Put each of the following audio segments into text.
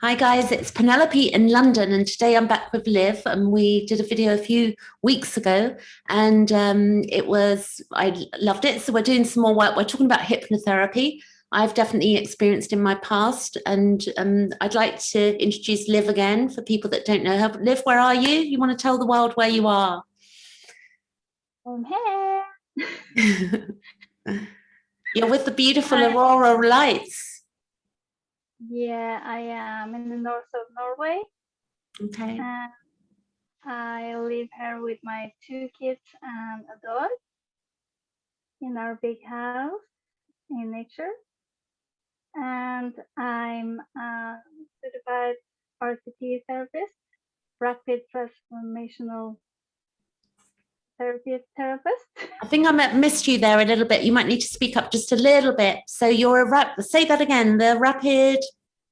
Hi guys, it's Penelope in London, and today I'm back with Liv, and we did a video a few weeks ago, and I loved it. So we're doing some more work. We're talking about hypnotherapy. I've definitely experienced in my past, and I'd like to introduce Liv again for people that don't know her. Liv, where are you? You want to tell the world where you are? I'm here. You're with the beautiful aurora lights. Yeah, I am in the north of Norway. Okay. I live here with my two kids and a dog in our big house in nature. And I'm a certified RCT therapist, rapid transformational therapist. I think I missed you there a little bit. You might need to speak up just a little bit. So you're say that again, the rapid,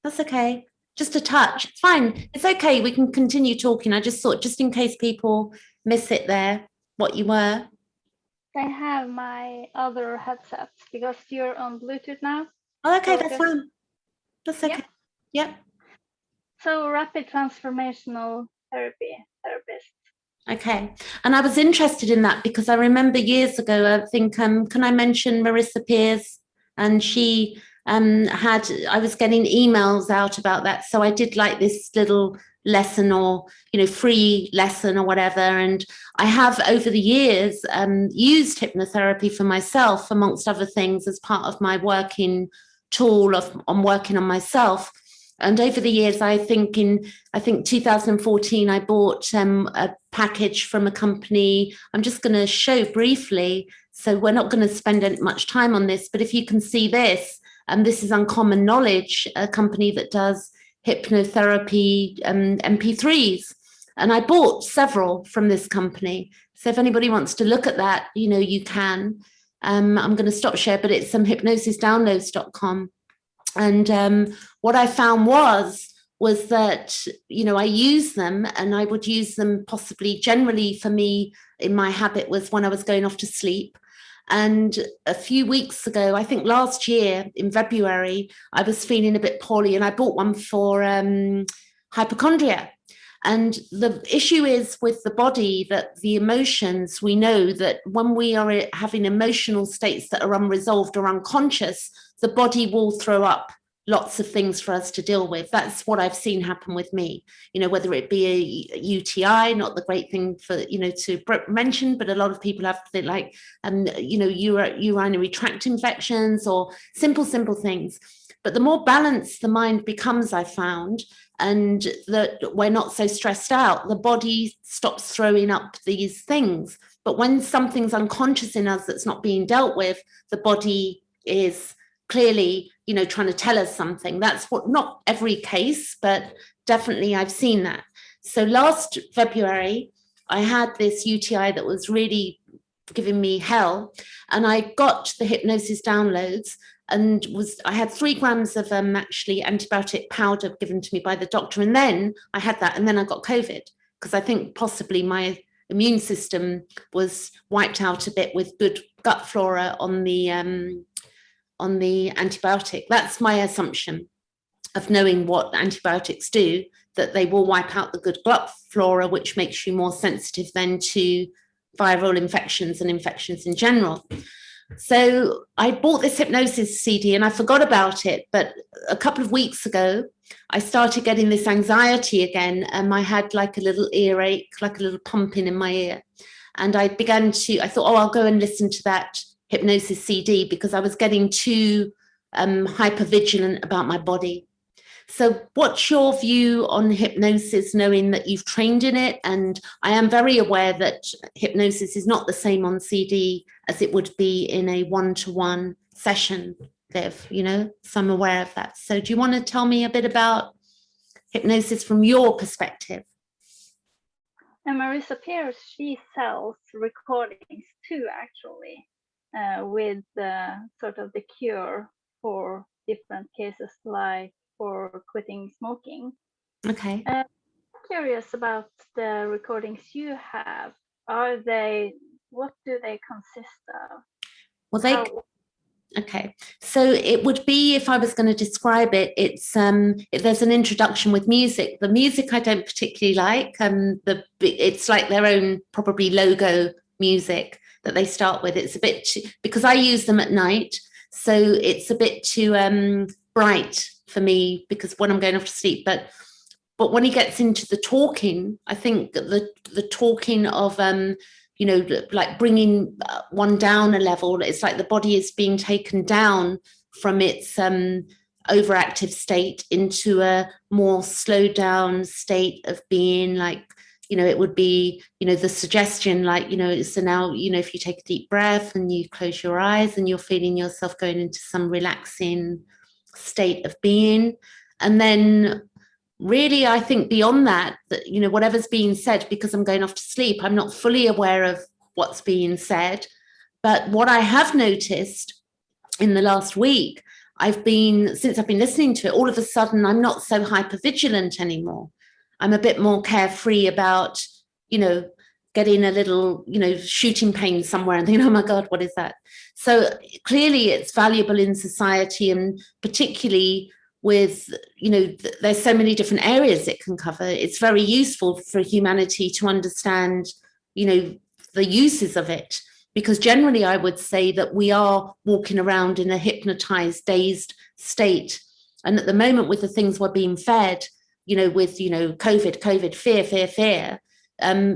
that's okay. Just a touch, it's fine. It's okay, we can continue talking. I just thought, just in case people miss it there, what you were. I have my other headset because you're on Bluetooth now. Oh, okay, so that's fine. That's okay. Yep. So rapid transformational therapist. Okay. And I was interested in that because I remember years ago, I think, can I mention Marissa Peers? And she I was getting emails out about that. So I did like this little lesson or, free lesson or whatever. And I have over the years used hypnotherapy for myself, amongst other things, as part of my working tool on working on myself. And over the years, I think 2014, I bought a package from a company. I'm just going to show briefly. So we're not going to spend much time on this, but if you can see this, this is Uncommon Knowledge, a company that does hypnotherapy MP3s. And I bought several from this company. So if anybody wants to look at that, you can. I'm going to stop share, but it's hypnosisdownloads.com. And what I found was that, I use them, and I would use them possibly generally for me in my habit was when I was going off to sleep. And a few weeks ago, I think last year in February, I was feeling a bit poorly, and I bought one for hypochondria. And the issue is with the body that the emotions, we know that when we are having emotional states that are unresolved or unconscious, the body will throw up lots of things for us to deal with. That's what I've seen happen with me, whether it be a UTI, not the great thing for, to mention, but a lot of people have like, urinary tract infections or simple things. But the more balanced the mind becomes, I found, and that we're not so stressed out, the body stops throwing up these things. But when something's unconscious in us that's not being dealt with, the body is clearly, trying to tell us something. That's what, not every case, but definitely I've seen that. So last February, I had this UTI that was really giving me hell, and I got the hypnosis downloads, and I had 3 grams of actually antibiotic powder given to me by the doctor, and then I had that, and then I got COVID, because I think possibly my immune system was wiped out a bit with good gut flora on the antibiotic. That's my assumption of knowing what antibiotics do, that they will wipe out the good gut flora, which makes you more sensitive then to viral infections and infections in general. So I bought this hypnosis CD and I forgot about it. But a couple of weeks ago, I started getting this anxiety again. And I had like a little earache, like a little pumping in my ear. And I thought, oh, I'll go and listen to that hypnosis CD, because I was getting too hypervigilant about my body. So what's your view on hypnosis, knowing that you've trained in it? And I am very aware that hypnosis is not the same on CD as it would be in a one-to-one session, Liv, so I'm aware of that. So do you want to tell me a bit about hypnosis from your perspective? And Marissa Peers, she sells recordings too, actually, with sort of the cure for different cases, like for quitting smoking. Okay. I'm curious about the recordings you have. What do they consist of? Well, Okay, so it would be, if I was going to describe it, it's there's an introduction with music. The music I don't particularly like. It's like their own probably logo music that they start with. It's a bit because I use them at night, so it's a bit too bright for me because when I'm going off to sleep. But when he gets into the talking, I think the talking of you know, like bringing one down a level. It's like the body is being taken down from its overactive state into a more slowed down state of being. Like, you know, it would be, you know, the suggestion, like, you know, so now, you know, if you take a deep breath and you close your eyes and you're feeling yourself going into some relaxing state of being. And then really, I think beyond that, you know, whatever's being said, because I'm going off to sleep, I'm not fully aware of what's being said. But what I have noticed in the last week, since I've been listening to it, all of a sudden, I'm not so hypervigilant anymore. I'm a bit more carefree about, you know, getting a little, you know, shooting pain somewhere and thinking, oh my God, what is that? So clearly it's valuable in society, and particularly with, you know, there's so many different areas it can cover. It's very useful for humanity to understand, you know, the uses of it, because generally I would say that we are walking around in a hypnotized, dazed state. And at the moment, with the things we're being fed, you know, with, you know, COVID, fear,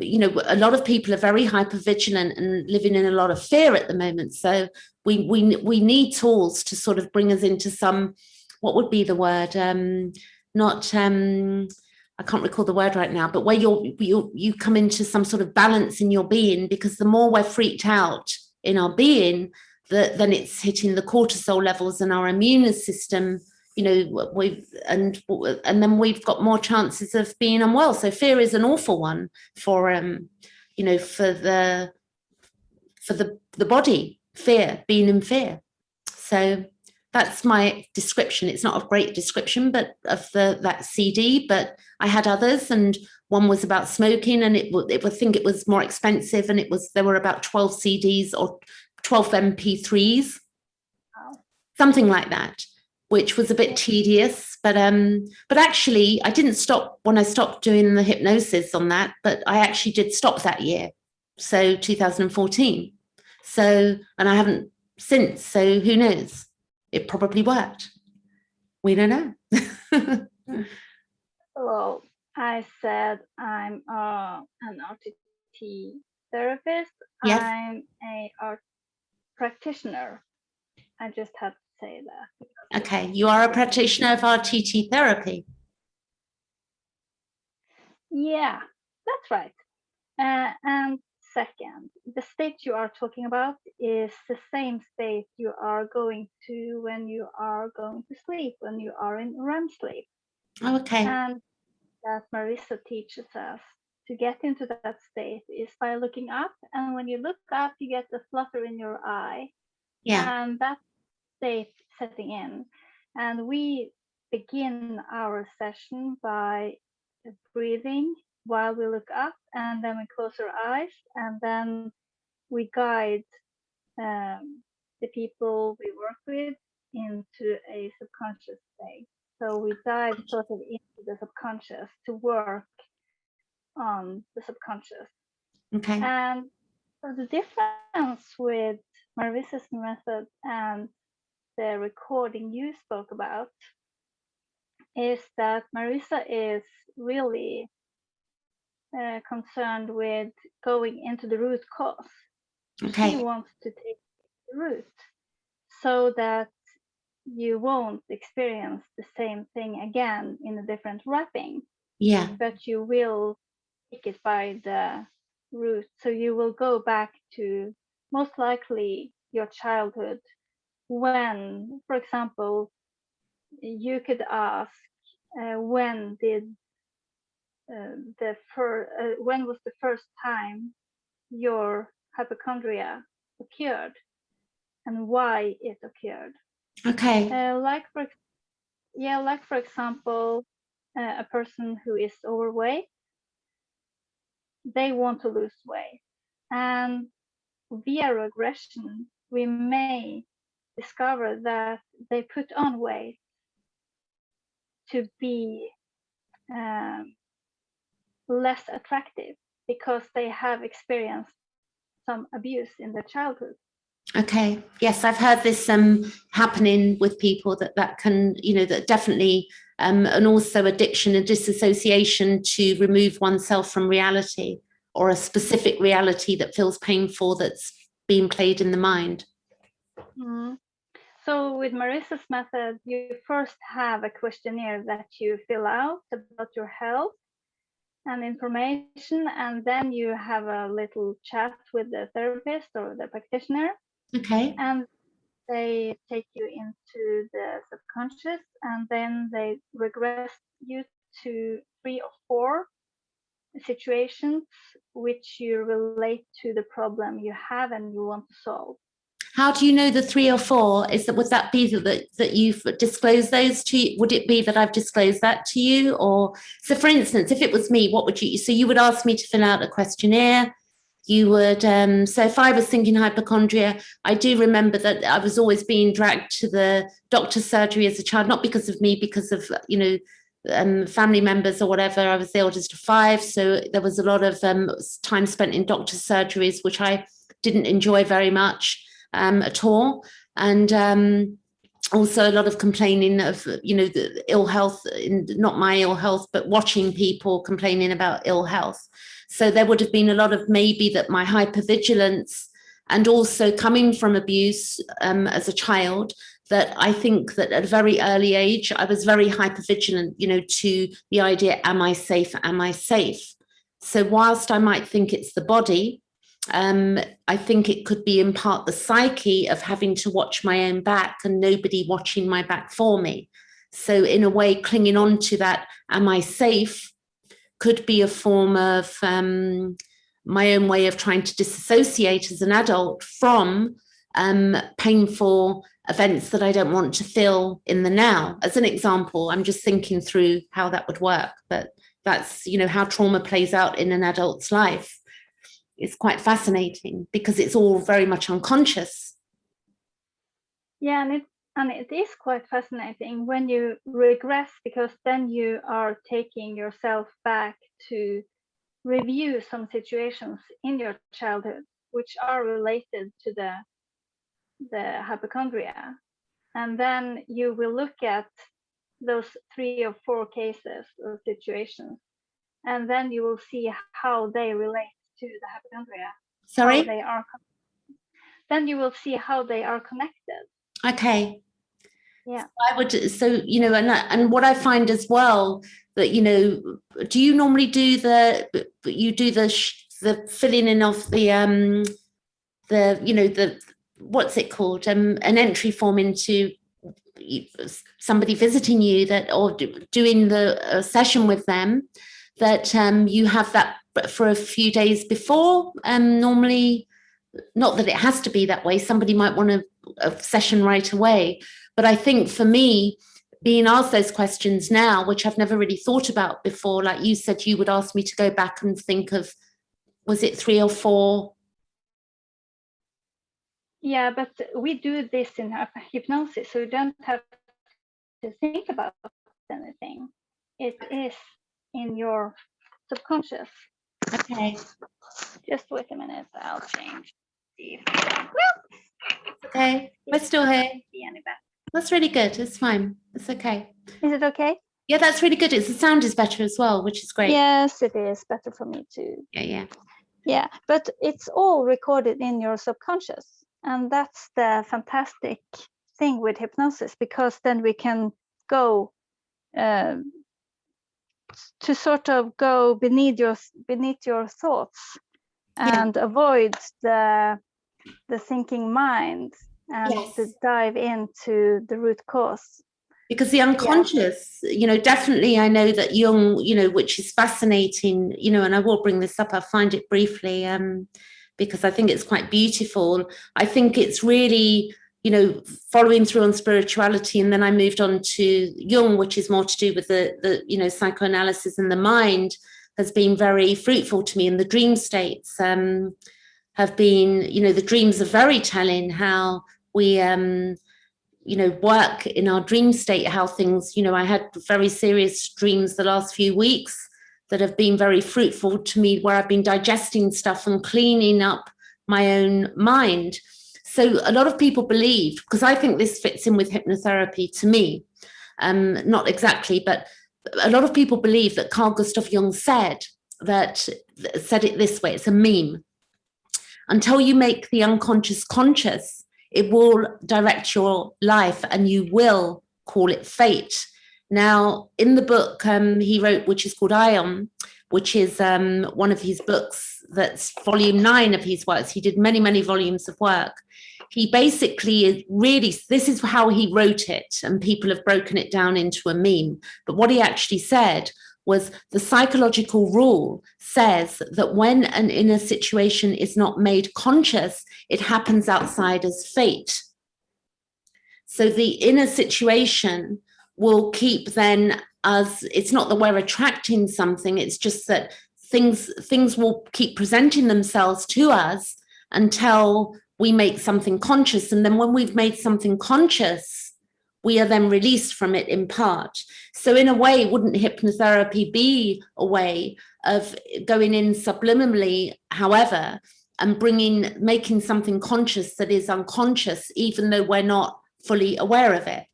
you know, a lot of people are very hypervigilant and living in a lot of fear at the moment. So we need tools to sort of bring us into some, what would be the word? I can't recall the word right now, but where you come into some sort of balance in your being, because the more we're freaked out in our being, then it's hitting the cortisol levels in our immune system. You know, and then we've got more chances of being unwell. So fear is an awful one for you know, for the body. Fear, being in fear. So that's my description. It's not a great description, but of that CD. But I had others, and one was about smoking, and I think it was more expensive, and there were about 12 CDs or 12 MP3s, something like that, which was a bit tedious. But actually, I didn't stop when I stopped doing the hypnosis on that. But I actually did stop that year, so 2014. So, and I haven't since. So who knows? It probably worked. We don't know. Well, I said I'm an RTT therapist. Yes. I'm a art practitioner. I just had to say that. Okay, you are a practitioner of RTT therapy. Yeah, that's right. And second, the state you are talking about is the same state you are going to when you are going to sleep, when you are in REM sleep. Oh, okay. And that Marissa teaches us to get into that state is by looking up. And when you look up, you get the flutter in your eye. Yeah. And that state setting in. And we begin our session by breathing while we look up, and then we close our eyes, and then we guide the people we work with into a subconscious state. So we dive sort of into the subconscious to work on the subconscious. Okay. And so the difference with Marissa's method and the recording you spoke about is that Marissa is really concerned with going into the root cause. Okay. She wants to take the root so that you won't experience the same thing again in a different wrapping. Yeah. But you will take it by the root. So you will go back to most likely your childhood when, for example, you could ask when was the first time your hypochondria occurred and why it occurred. Okay. Like for example, a person who is overweight, they want to lose weight, and via regression we may discover that they put on weight to be less attractive because they have experienced some abuse in their childhood. Okay. Yes, I've heard this happening with people that can, that definitely, and also addiction and disassociation to remove oneself from reality, or a specific reality that feels painful that's being played in the mind. Mm. So with Marissa's method, you first have a questionnaire that you fill out about your health and information, and then you have a little chat with the therapist or the practitioner. Okay. And they take you into the subconscious, and then they regress you to 3 or 4 situations which you relate to the problem you have and you want to solve. How do you know the 3 or 4? Would that be that you've disclosed those to you? Would it be that I've disclosed that to you? Or so, for instance, if it was me, what would you? So you would ask me to fill out a questionnaire. You would. So if I was thinking hypochondria, I do remember that I was always being dragged to the doctor's surgery as a child, not because of me, because of family members or whatever. I was the oldest of 5, so there was a lot of time spent in doctor's surgeries, which I didn't enjoy very much. At all, and also a lot of complaining of the ill health, not my ill health, but watching people complaining about ill health. So there would have been a lot of maybe that my hypervigilance, and also coming from abuse as a child, that I think that at a very early age I was very hypervigilant, to the idea, am I safe? Am I safe? So whilst I might think it's the body, I think it could be in part the psyche of having to watch my own back and nobody watching my back for me. So in a way, clinging on to that, am I safe, could be a form of my own way of trying to disassociate as an adult from painful events that I don't want to feel in the now. As an example, I'm just thinking through how that would work, but that's, how trauma plays out in an adult's life. It's quite fascinating because it's all very much unconscious. Yeah, and it is quite fascinating when you regress, because then you are taking yourself back to review some situations in your childhood which are related to the hypochondria, and then you will look at those 3 or 4 cases or situations, and then you will see how they relate to the hypochondria. Sorry? Then you will see how they are connected. Okay. Yeah. And what I find as well, that, do you normally do the filling in of the what's it called? An entry form into somebody visiting you, that, or doing the session with them, that you have that for a few days before, normally, not that it has to be that way. Somebody might want a session right away. But I think for me, being asked those questions now, which I've never really thought about before, like you said, you would ask me to go back and think of, was it 3 or 4? Yeah, but we do this in hypnosis, so you don't have to think about anything. It is in your subconscious. Okay. Just wait a minute, I'll change. Okay, we're still here. See any better. That's really good. It's fine. It's okay. Is it okay? Yeah, that's really good. The sound is better as well, which is great. Yes, it is better for me too. Yeah. But it's all recorded in your subconscious, and that's the fantastic thing with hypnosis, because then we can go to sort of go beneath your thoughts and avoid the thinking mind, and to dive into the root cause. Because the unconscious, definitely, I know that Jung, which is fascinating, and I will bring this up, I'll find it briefly, because I think it's quite beautiful. I think it's really, following through on spirituality, and then I moved on to Jung, which is more to do with the psychoanalysis, and the mind has been very fruitful to me, and the dream states have been, the dreams are very telling, how we work in our dream state, how things, I had very serious dreams the last few weeks that have been very fruitful to me, where I've been digesting stuff and cleaning up my own mind. So a lot of people believe, because I think this fits in with hypnotherapy to me, not exactly, but a lot of people believe that Carl Gustav Jung said it this way, it's a meme. Until you make the unconscious conscious, it will direct your life and you will call it fate. Now, in the book he wrote, which is called Ion, which is one of his books, that's volume 9 of his works. He did many, many volumes of work. He basically this is how he wrote it, and people have broken it down into a meme. But what he actually said was, the psychological rule says that when an inner situation is not made conscious, it happens outside as fate. So the inner situation will keep then us, it's not that we're attracting something, it's just that things will keep presenting themselves to us until we make something conscious. And then when we've made something conscious, we are then released from it in part. So in a way, wouldn't hypnotherapy be a way of going in subliminally, however, and making something conscious that is unconscious, even though we're not fully aware of it?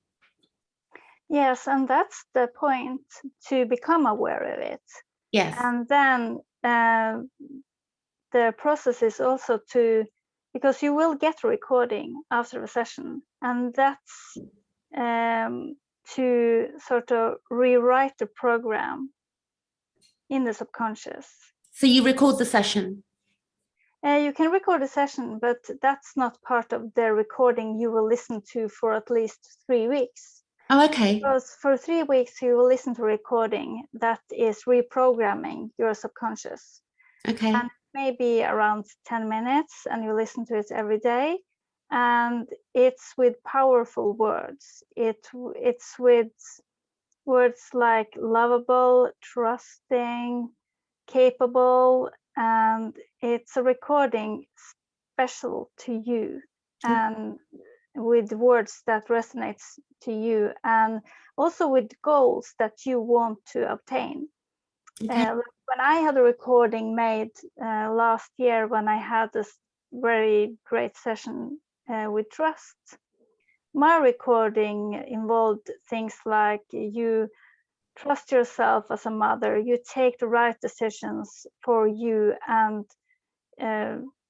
Yes, and that's the point, to become aware of it. Yes. And then the process is also because you will get a recording after a session, and that's to sort of rewrite the program in the subconscious. So you record the session? You can record a session, but that's not part of the recording you will listen to for at least 3 weeks. Oh, okay. Because for 3 weeks, you will listen to a recording that is reprogramming your subconscious. Okay. And maybe around 10 minutes, and you listen to it every day. And it's with powerful words. It's with words like lovable, trusting, capable, and it's a recording special to you, and with words that resonates to you, and also with goals that you want to obtain. Okay. When I had a recording made last year, when I had this very great session with trust, my recording involved things like, you trust yourself as a mother, you take the right decisions for you, and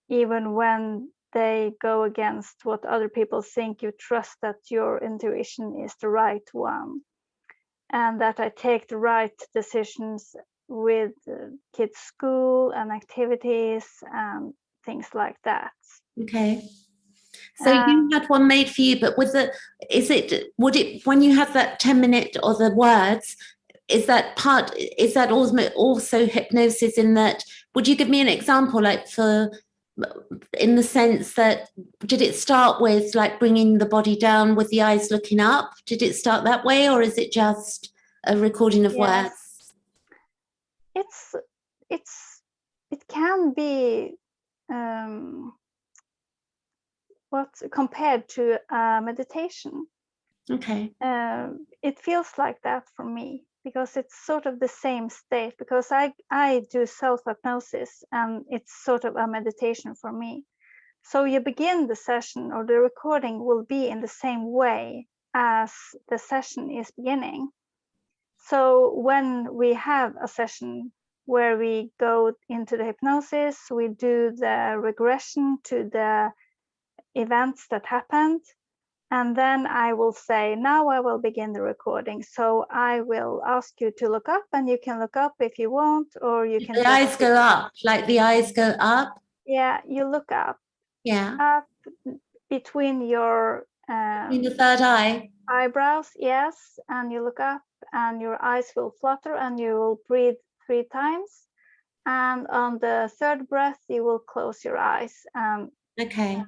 even when they go against what other people think, you trust that your intuition is the right one, and that I take the right decisions with kids' school and activities and things like that. Okay. So you had one made for you, but when you have that 10-minute or the words, is that also hypnosis in that? Would you give me an example, like in the sense that, did it start with like bringing the body down with the eyes looking up? Did it start that way, or is it just a recording of words? It can be compared to meditation. Okay. It feels like that for me, because it's sort of the same state, because I do self-hypnosis, and it's sort of a meditation for me. So you begin the session, or the recording will be in the same way as the session is beginning. So when we have a session where we go into the hypnosis, we do the regression to the events that happened, and then I will say, now I will begin the recording. So I will ask you to look up, and you can look up if you want, or you can. The eyes go up, like the eyes go up? Yeah, you look up. Yeah. Up between your in the third eye. Eyebrows, yes, and you look up, and your eyes will flutter, and you will breathe 3 times. And on the third breath, you will close your eyes and okay,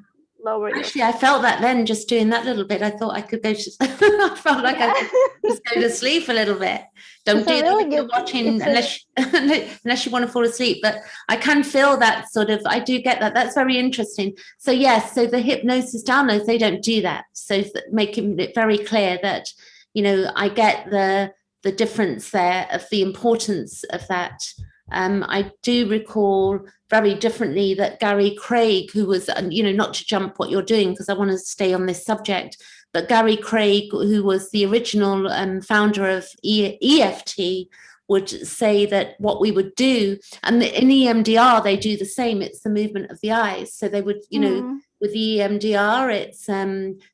lower your Actually, I felt that then just doing that little bit. I thought I could go to, I felt like I could just go to sleep a little bit. Don't do that if you're watching unless you want to fall asleep. But I can feel that sort of, I do get that. That's very interesting. So yes, so the hypnosis downloads, they don't do that. So making it very clear that, you know, I get the difference there of the importance of that. I do recall very differently that Gary Craig, who was, you know, not to jump what you're doing because I want to stay on this subject, but Gary Craig, who was the original founder of EFT, would say that what we would do, and in EMDR, they do the same, it's the movement of the eyes. So they would, you know, with EMDR, it's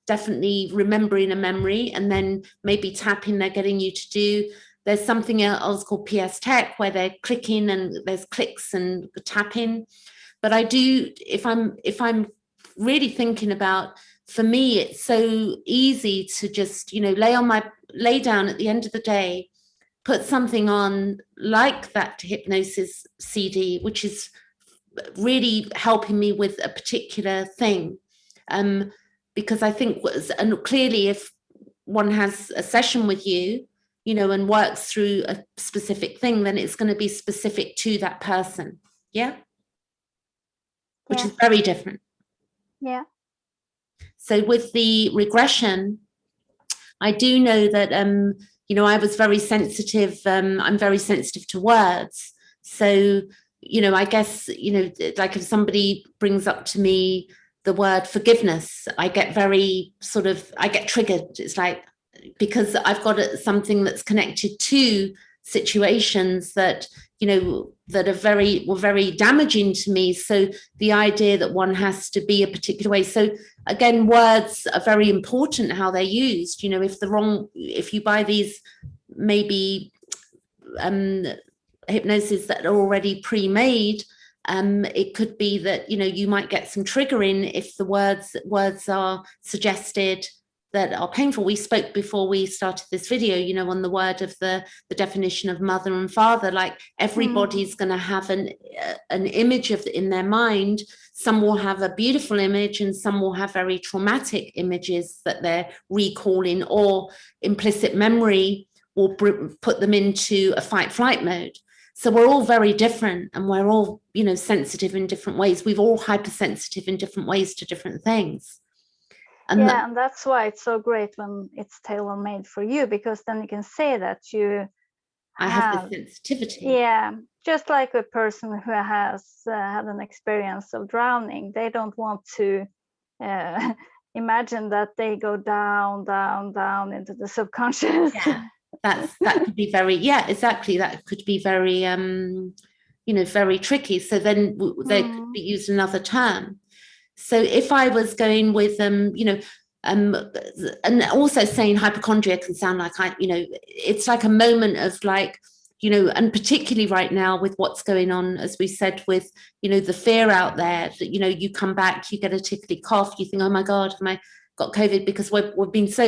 definitely remembering a memory and then maybe tapping, they're getting you to do. There's something else called PS Tech where they're clicking and there's clicks and tapping. But I do, if I'm really thinking about, for me, it's so easy to just, you know, lay down at the end of the day, put something on like that hypnosis CD, which is really helping me with a particular thing. Because I think, and clearly if one has a session with you, you know, and works through a specific thing, then it's going to be specific to that person. Yeah. Which is very different. Yeah. So with the regression, I do know that, you know, I was very sensitive. I'm very sensitive to words. So, you know, I guess, you know, like if somebody brings up to me the word forgiveness, I get very sort of, I get triggered. It's like, because I've got something that's connected to situations that, you know, that were very damaging to me. So the idea that one has to be a particular way. So again, words are very important, how they're used. You know, if you buy these maybe hypnosis that are already pre-made, it could be that, you know, you might get some triggering if the words are suggested that are painful. We spoke before we started this video, you know, on the word of the definition of mother and father, like everybody's going to have an image in their mind. Some will have a beautiful image and some will have very traumatic images that they're recalling, or implicit memory will put them into a fight flight mode. So we're all very different and we're all, you know, sensitive in different ways. We're all hypersensitive in different ways to different things. And and that's why it's so great when it's tailor-made for you, because then you can say that I have the sensitivity. Yeah, just like a person who has had an experience of drowning, they don't want to imagine that they go down, down, down into the subconscious. Yeah, that could be very, exactly. That could be very, you know, very tricky. So then they could be used another term. So if I was going with, you know, and also saying hypochondria can sound like, you know, it's like a moment of like, you know, and particularly right now with what's going on, as we said, with, you know, the fear out there that, you know, you come back, you get a tickly cough, you think, oh my God, have I got COVID? Because we've been so,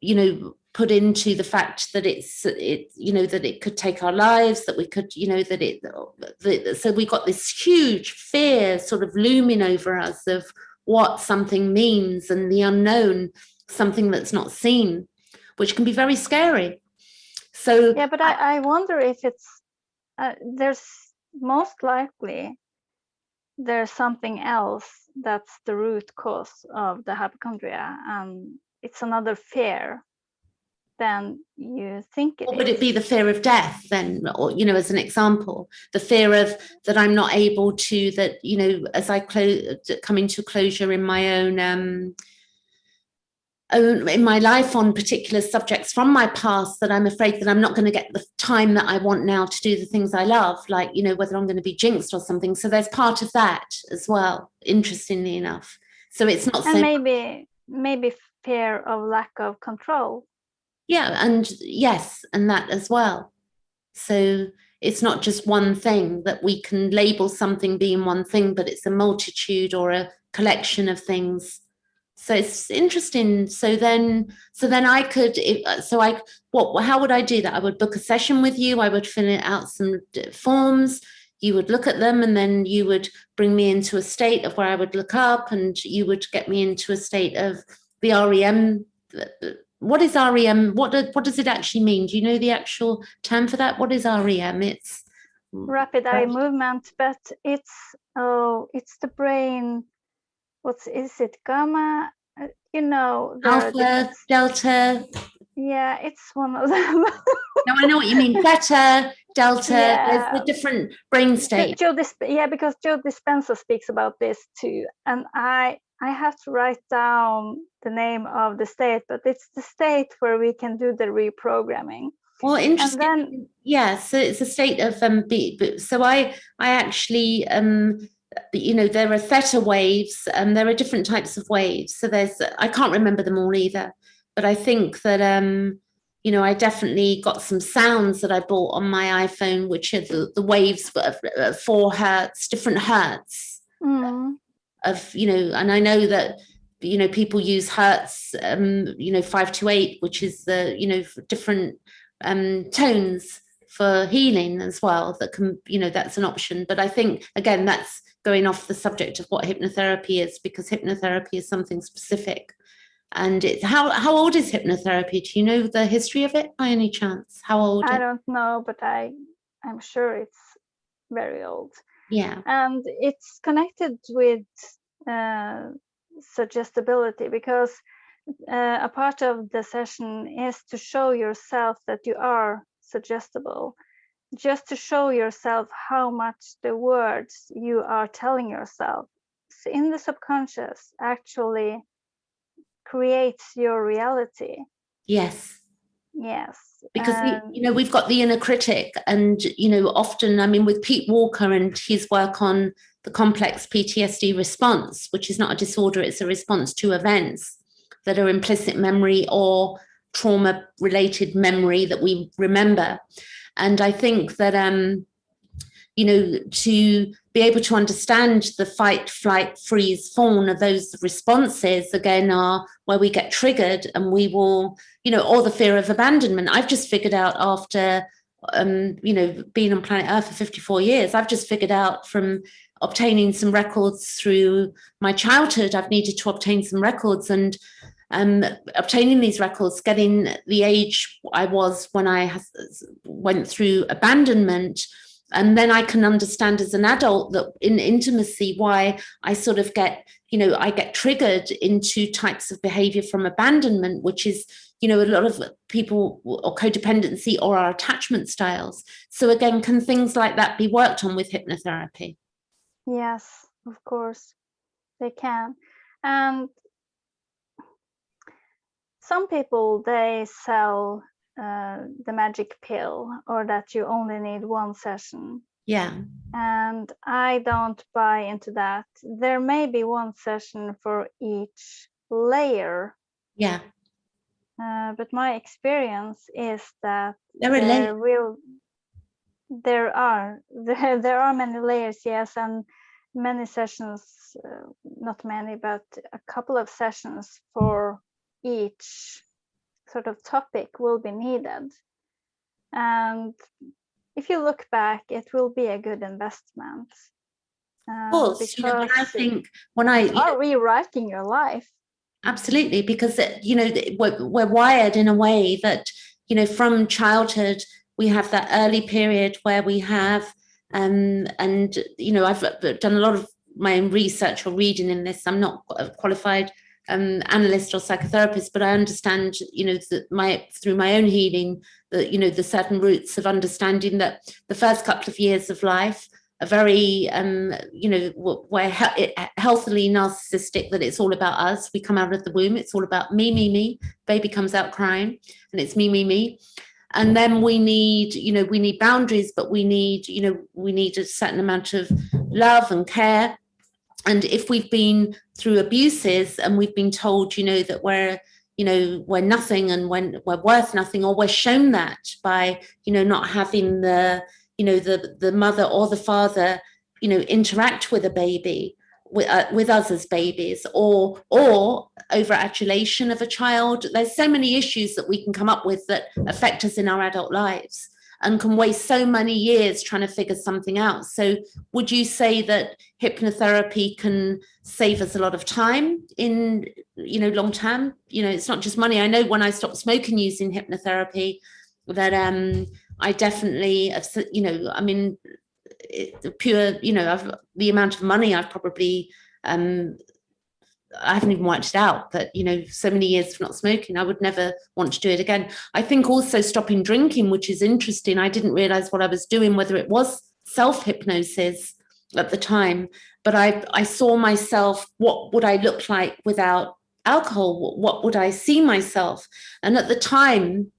you know, put into the fact that you know, that it could take our lives, that we could, you know, so we got this huge fear sort of looming over us of what something means and the unknown, something that's not seen, which can be very scary. So yeah, but I wonder if it's there's most likely there's something else that's the root cause of the hypochondria, and it's another fear than you think it is. Would it be the fear of death then, or, you know, as an example, the fear of that I'm not able to, that, you know, as I come into closure in my own in my life on particular subjects from my past, that I'm afraid that I'm not going to get the time that I want now to do the things I love, like, you know, whether I'm going to be jinxed or something. So there's part of that as well, interestingly enough. So it's not so maybe fear of lack of control. Yeah, and yes, and that as well. So it's not just one thing, that we can label something being one thing, but it's a multitude or a collection of things. So it's interesting. So then I could, how would I do that? I would book a session with you. I would fill out some forms. you would look at them, and then you would bring me into a state of where I would look up, and you would get me into a state of the REM. What is REM? What does it actually mean? Do you know the actual term for that? What is REM? It's rapid eye movement, but it's the brain. What is it? Gamma? Alpha, delta. Yeah, it's one of them. No, I know what you mean. Theta, delta. Yeah. There's the different brain states. Because Joe Dispenza speaks about this too, and I have to write down the name of the state, but it's the state where we can do the reprogramming. Well, interesting. And then, yeah, so it's a state of so I actually there are theta waves, and there are different types of waves. So I can't remember them all either, but I think that I definitely got some sounds that I bought on my iPhone, which are the waves of 4 hertz, different hertz of, and I know that, people use hertz, 528, which is the, different tones for healing as well. That can, that's an option. But I think, again, that's going off the subject of what hypnotherapy is, because hypnotherapy is something specific. And how old is hypnotherapy? Do you know the history of it by any chance? How old? I don't know, but I'm sure it's very old. Yeah. And it's connected with suggestibility, because a part of the session is to show yourself that you are suggestible, just to show yourself how much the words you are telling yourself in the subconscious actually creates your reality. Yes. Because we've got the inner critic, and often, I mean, with Pete Walker and his work on the complex PTSD response, which is not a disorder, it's a response to events that are implicit memory or trauma related memory that we remember. And I think that to be able to understand the fight, flight, freeze, fawn of those responses, again, are where we get triggered, and we will, or the fear of abandonment. I've just figured out after, being on planet Earth for 54 years, I've just figured out from obtaining some records through my childhood, I've needed to obtain some records, and obtaining these records, getting the age I was when I went through abandonment. And then I can understand as an adult that in intimacy, why I sort of get, I get triggered into types of behavior from abandonment, which is, a lot of people, or codependency, or our attachment styles. So again, can things like that be worked on with hypnotherapy? Yes, of course, they can. And some people, they sell the magic pill, or that you only need one session. Yeah. And I don't buy into that. There may be one session for each layer. Yeah. But my experience is that there are many layers, yes, and many sessions, not many, but a couple of sessions for each sort of topic will be needed. And if you look back, it will be a good investment. Of course, when I are rewriting your life. Absolutely, because we're wired in a way that from childhood we have that early period where we have and I've done a lot of my own research or reading in this. I'm not a qualified analyst or psychotherapist, but I understand through my own healing that the certain roots of understanding that the first couple of years of life are very we're healthily narcissistic, that it's all about us. We come out of the womb, it's all about me. Baby comes out crying and it's me. And then we need boundaries, but we need a certain amount of love and care. And if we've been through abuses and we've been told, that we're nothing and when we're worth nothing, or we're shown that by, not having the mother or the father, interact with a baby, with us as babies, or over-adulation of a child. There's so many issues that we can come up with that affect us in our adult lives. and can waste so many years trying to figure something out. So would you say that hypnotherapy can save us a lot of time in, long term? It's not just money. I know when I stopped smoking using hypnotherapy that I definitely, the amount of money I've probably, I haven't even worked it out, but so many years of not smoking, I would never want to do it again. I think also stopping drinking, which is interesting. I didn't realize what I was doing, whether it was self-hypnosis at the time, but I saw myself, what would I look like without alcohol? What would I see myself? And at the time,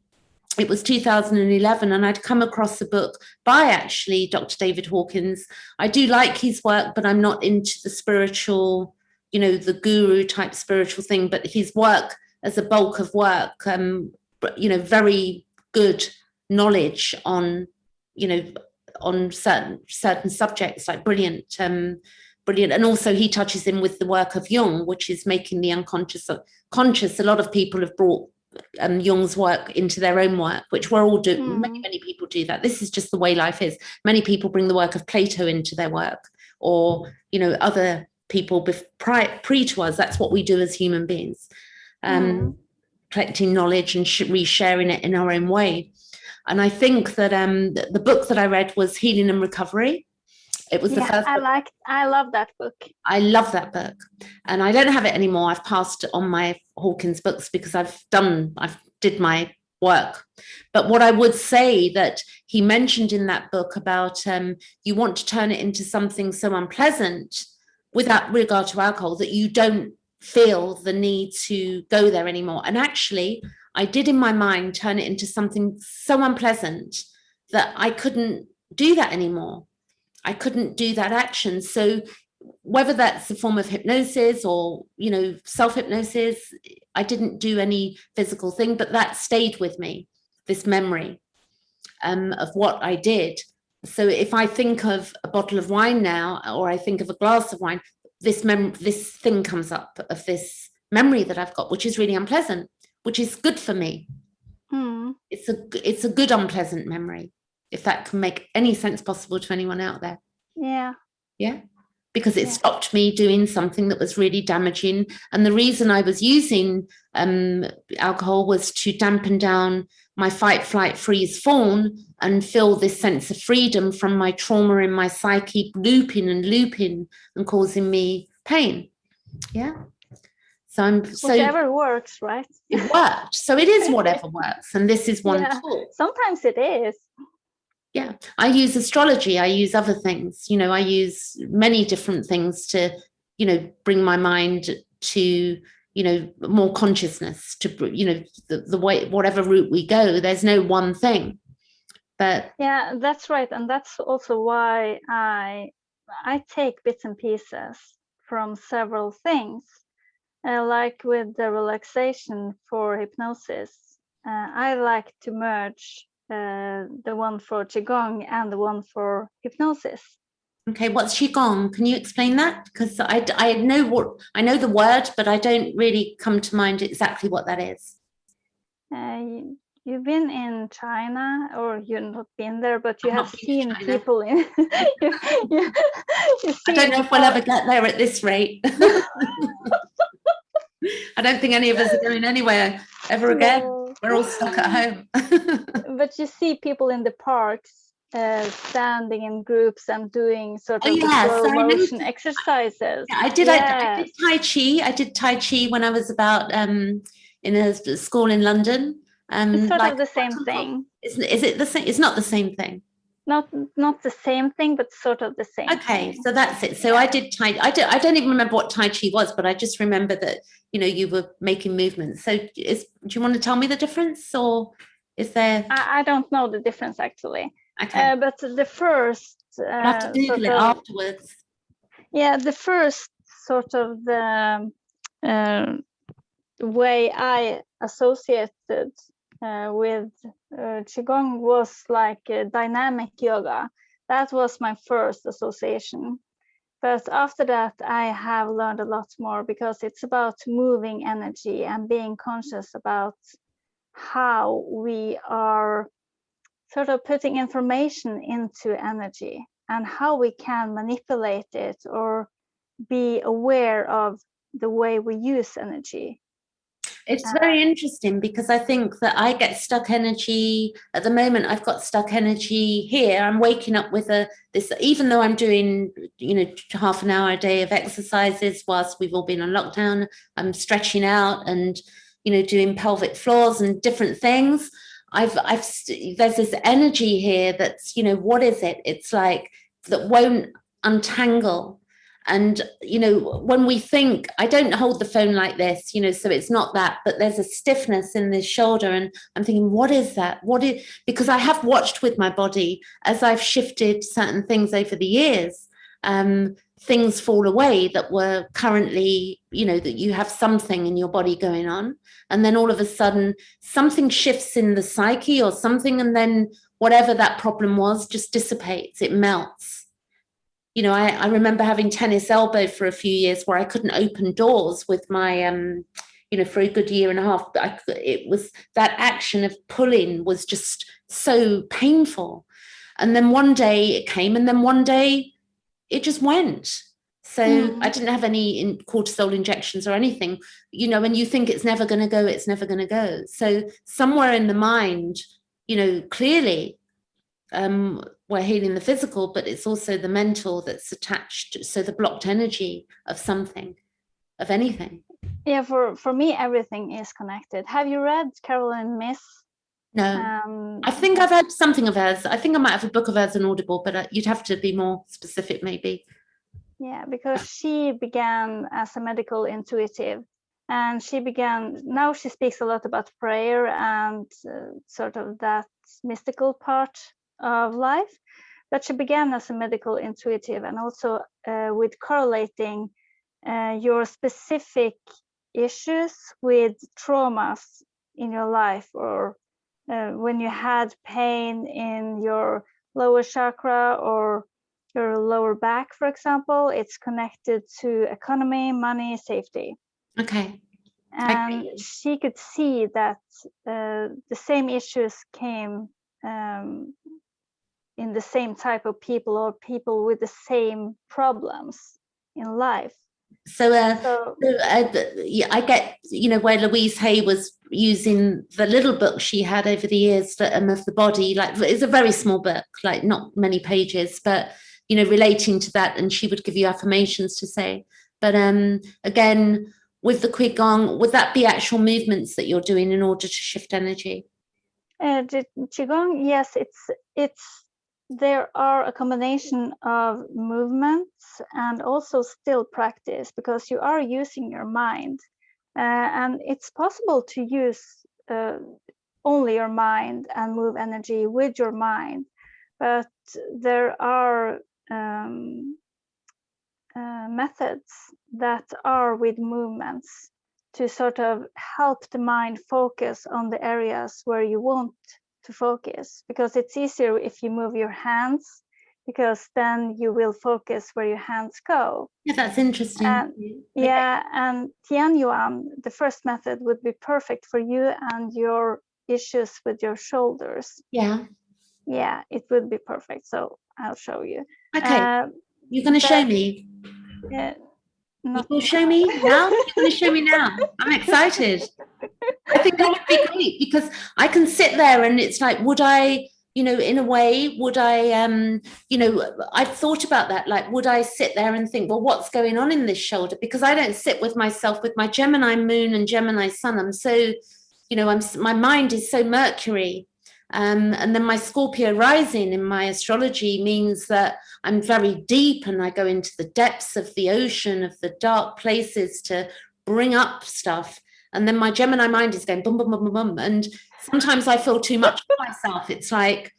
it was 2011, and I'd come across a book by actually Dr. David Hawkins. I do like his work, but I'm not into the spiritual, the guru type spiritual thing, but his work as a bulk of work, very good knowledge on, on certain subjects, like brilliant. And also he touches in with the work of Jung, which is making the unconscious conscious. A lot of people have brought Jung's work into their own work, which we're all doing. Many people do that. This is just the way life is. Many people bring the work of Plato into their work, or other people pre to us. That's what we do as human beings, collecting knowledge and resharing it in our own way. And I think that the book that I read was Healing and Recovery. It was the first book. I love that book. I love that book, and I don't have it anymore. I've passed on my Hawkins books because I did my work. But what I would say that he mentioned in that book about you want to turn it into something so unpleasant without regard to alcohol that you don't feel the need to go there anymore. And actually, I did in my mind turn it into something so unpleasant that I couldn't do that anymore. I couldn't do that action. So whether that's a form of hypnosis or, self-hypnosis, I didn't do any physical thing, but that stayed with me, this memory of what I did. So if I think of a bottle of wine now, or I think of a glass of wine, this thing comes up of this memory that I've got, which is really unpleasant, which is good for me. It's a good unpleasant memory, if that can make any sense possible to anyone out there. Yeah, because it stopped me doing something that was really damaging. And the reason I was using alcohol was to dampen down my fight, flight, freeze, fawn, and feel this sense of freedom from my trauma in my psyche looping and causing me pain. So whatever works, right? It worked. So it is whatever works. And this is one tool. Sometimes it is. Yeah. I use astrology. I use other things. I use many different things to, bring my mind to, more consciousness, to, the way, whatever route we go, there's no one thing. But yeah, that's right. And that's also why I take bits and pieces from several things. Like with the relaxation for hypnosis, I like to merge the one for Qigong and the one for hypnosis. Okay, what's Qigong? Can you explain that? Because I know the word, but I don't really come to mind exactly what that is. You've been in China, or you've not been there, but you have seen people in. I don't know if we'll ever get there at this rate. I don't think any of us are going anywhere ever again. No. We're all stuck at home. But you see people in the parks standing in groups and doing sort of slow motion exercises. Yeah, I did Tai Chi. I did Tai Chi when I was about in a school in London. It's sort of the same thing. Is it the same? It's not the same thing. Not the same thing, but sort of the same. Okay, thing. So that's it. So I did I don't even remember what Tai Chi was, but I just remember that you were making movements. So do you want to tell me the difference, or is there? I don't know the difference actually. Okay. But the first. I'll have to Google it afterwards. Yeah, the first sort of the way I associated with Qigong was like dynamic yoga. That was my first association. But after that, I have learned a lot more, because it's about moving energy and being conscious about how we are sort of putting information into energy and how we can manipulate it or be aware of the way we use energy. It's very interesting because I think that I get stuck energy at the moment. I've got stuck energy here. I'm waking up with this, even though I'm doing, half an hour a day of exercises whilst we've all been on lockdown, I'm stretching out and, doing pelvic floors and different things. There's this energy here that's, what is it? It's like that won't untangle. And, when we think, I don't hold the phone like this, so it's not that, but there's a stiffness in this shoulder. And I'm thinking, what is that? Because I have watched with my body as I've shifted certain things over the years, things fall away that were currently, that you have something in your body going on. And then all of a sudden something shifts in the psyche or something. And then whatever that problem was just dissipates, it melts. I remember having tennis elbow for a few years where I couldn't open doors with my, for a good year and a half. It was that action of pulling was just so painful. And then one day it came, and then one day it just went. So I didn't have any cortisol injections or anything, and you think it's never going to go, it's never going to go. So somewhere in the mind, clearly, we're healing the physical, but it's also the mental that's attached. So the blocked energy of something, of anything. Yeah, for me, everything is connected. Have you read Caroline Myss? No. I think I've had something of hers. I think I might have a book of hers on Audible, but you'd have to be more specific, maybe. Yeah, because she began as a medical intuitive, and now she speaks a lot about prayer and sort of that mystical part of life, but she began as a medical intuitive, and also with correlating your specific issues with traumas in your life, or when you had pain in your lower chakra or your lower back, for example, it's connected to economy, money, safety. Okay. And she could see that the same issues came in the same type of people, or people with the same problems in life. So I get, where Louise Hay was using the little book she had over the years of the body, like it's a very small book, like not many pages, but, relating to that. And she would give you affirmations to say. But again, with the Qigong, would that be actual movements that you're doing in order to shift energy? The Qigong, yes, there are a combination of movements and also still practice, because you are using your mind, and it's possible to use only your mind and move energy with your mind, but there are methods that are with movements to sort of help the mind focus on the areas where you want to focus, because it's easier if you move your hands, because then you will focus where your hands go. Yeah, that's interesting. And Tian Yuan, the first method, would be perfect for you and your issues with your shoulders. Yeah, it would be perfect. So I'll show you. Okay. You're going to show me? You will show me now? You're going to show me now? I'm excited. I think that would be great, because I can sit there and it's like, would I, in a way, would I, I've thought about that. Like, would I sit there and think, well, what's going on in this shoulder? Because I don't sit with myself with my Gemini moon and Gemini sun. I'm so, my mind is so Mercury. And then my Scorpio rising in my astrology means that I'm very deep, and I go into the depths of the ocean, of the dark places to bring up stuff. And then my Gemini mind is going boom, boom, boom, boom, boom. And sometimes I feel too much for myself. It's like,